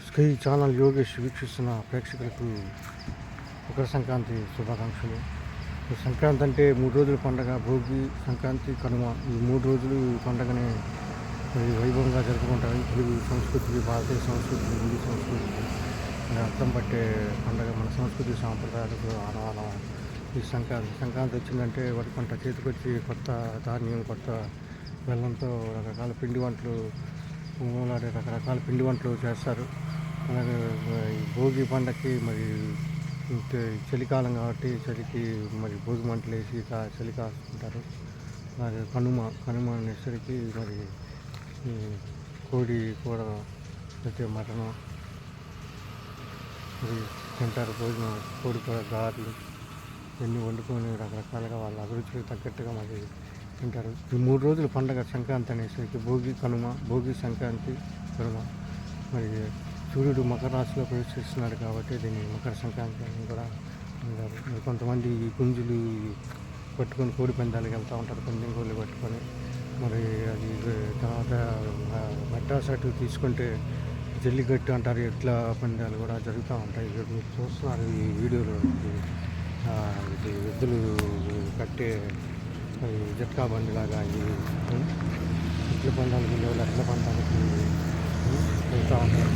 Sky channel Yogesh వీక్షిస్తున్న ప్రేక్షకులకు మకర సంక్రాంతి శుభాకాంక్షలు. సంక్రాంతి అంటే 3 రోజుల పండగ. భోగి, సంక్రాంతి, కనుమ ఈ 3 రోజులు ఈ పండగని వైభవంగా జరుపుకుంటారు. తెలుగు సంస్కృతికి, భారతీయ సంస్కృతికి, హిందూ సంస్కృతికి అర్థం పట్టే పండగ. మన సంస్కృతి సాంప్రదాయాలకు ఆనవాలం ఈ సంక్రాంతి వచ్చిందంటే వరి పంట చేతికొచ్చి కొత్త ధాన్యం, కొత్త బెల్లంతో రకరకాల పిండి వంటలు, మూలాడే రకరకాల పిండి వంటలు చేస్తారు. అలాగే భోగి పండగకి మరి చలికాలం కాబట్టి చలికి మరి భోగి మంటలు వేసి చలి కాసుకుంటారు. అలాగే కనుమ అనేసరికి మరి కోడి కూర అయితే మటను మరి తింటారు. భోజనం కోడి కూర, గారెలు ఇవన్నీ వండుకొని రకరకాలుగా వాళ్ళ అభిరుచికి తగ్గట్టుగా మరి తింటారు. ఈ 3 రోజుల పండగ సంక్రాంతి అనేసరికి భోగి, సంక్రాంతి, కనుమ. మరి సూర్యుడు మకర రాశిలో ప్రవేశిస్తున్నాడు కాబట్టి దీన్ని మకర సంక్రాంతి అని కూడా అంటారు. మరి కొంతమంది ఈ గుంజులు పట్టుకొని కోడి పందాలకు వెళ్తూ ఉంటారు, పందెం కోళ్ళు పట్టుకొని. మరి అది తర్వాత మెడ్రాస్ అటు తీసుకుంటే జల్లికట్టు అంటారు, ఎట్లా పందాలు కూడా జరుగుతూ ఉంటాయి. ఇక్కడ మీరు చూస్తున్నారు ఈ వీడియోలో. ఇది ఎద్దులు కట్టే జట్కా బండిలాగా ఈ ఎడ్ల పందాలకి ఎడ్ల పందాలకి వెళ్తూ ఉంటారు.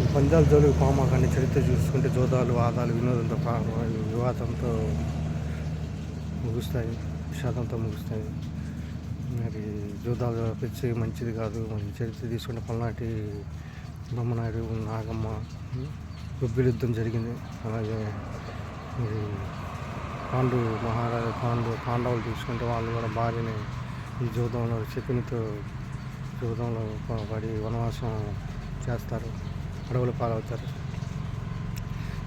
ఈ పందాల జోలికి పామాకాన్ని చరిత్ర చూసుకుంటే జోదాలు, ఆదాలు వినోదంతో వివాదంతో ముగుస్తాయి, విషాదంతో ముగుస్తాయి. మరి జోదాలు పిచ్చి మంచిది కాదు. మరి చరిత్ర తీసుకుంటే పల్నాటి బ్రహ్మనాయుడు, నాగమ్మ గొబ్బిలి యుద్ధం జరిగింది. అలాగే మరి పాండవులు తీసుకుంటే వాళ్ళు కూడా భార్యని ఈ జూదంలో శకునితో జూదంలో పడి వనవాసం చేస్తారు, అడవుల పాలవుతారు.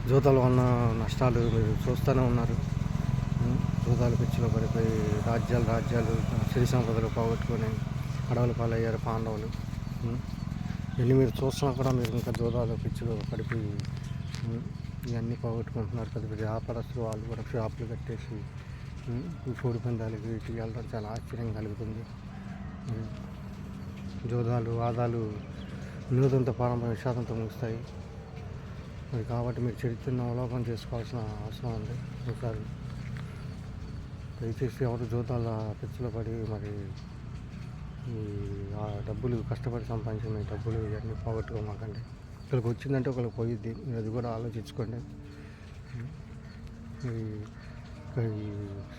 జూదాల వలన నష్టాలు మీరు చూస్తూనే ఉన్నారు. జూదాల పిచ్చిలో పడిపోయి రాజ్యాలు సిరి సంపదలు పోగొట్టుకొని అడవుల పాలయ్యారు పాండవులు. ఇవన్నీ మీరు చూస్తున్నా కూడా మీరు ఇంకా జూదాల పిచ్చిలో పడిపోయి ఇవన్నీ పోగొట్టుకుంటున్నారు. పెద్ద పెద్ద వ్యాపారస్తులు వాళ్ళు కూడా షాపులు కట్టేసి ఈ కోడి పందాలకి వీటికి వెళ్ళడం చాలా ఆశ్చర్యం కలుగుతుంది. జోదాలు, ఆదాలు వినోదంతో ప్రారంభ విషాదంతో ముగుస్తాయి. మరి కాబట్టి మీరు చరిత్రను అవలోకనం చేసుకోవాల్సిన అవసరం ఉంది. ఒకసారి దయచేసి ఎవరు జోదాల పిచ్చిలో పడి మరి ఈ డబ్బులు కష్టపడి సంపాదించిన డబ్బులు ఇవన్నీ పోగొట్టుకోమాకండి. ఇక్కడికి వచ్చిందంటే ఒకరికి పోయిద్ది, మీరు అది కూడా ఆలోచించుకోండి. ఈ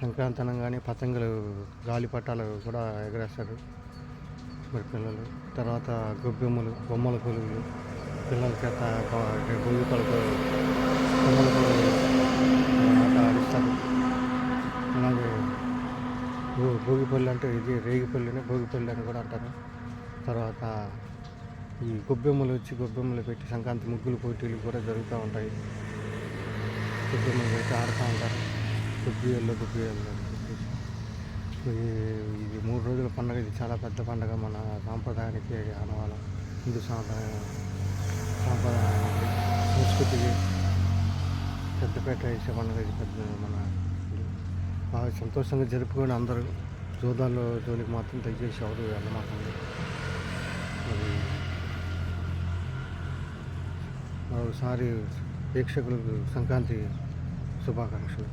సంక్రాంతి అనగానే పతంగులు, గాలిపటాలు కూడా ఎగరేస్తారు మరి పిల్లలు. తర్వాత బొమ్మల కొలువులు పిల్లల చేత భోగి పళ్ళతో బొమ్మల కొలువులు ఆట ఆడిస్తారు. అలాగే భోగిపల్లి అంటే ఇది రేగిపల్లిని భోగిపల్లి అని కూడా అంటారు. తర్వాత ఈ గొబ్బెమ్మలు పెట్టి సంక్రాంతి ముగ్గులు పోటీలు కూడా జరుగుతూ ఉంటాయి. గొబ్బెమ్మలు పెట్టి ఆడుతూ ఉంటారు. గొబ్బియల్లో ఇది 3 రోజుల పండుగ. ఇది చాలా పెద్ద పండుగ. మన సాంప్రదాయానికి ఆనవాళ్ళం. హిందూ సాంప్రదాయానికి, సంస్కృతికి పెద్దపేట వేసే పండుగ. ఇది పెద్ద మన బాగా సంతోషంగా జరుపుకొని అందరూ జోదాల్లో జోలికి మాత్రం దయచేసి ఎవరు వెళ్ళమాకండి. మరి మరోసారి ప్రేక్షకులకు సంక్రాంతి శుభాకాంక్షలు.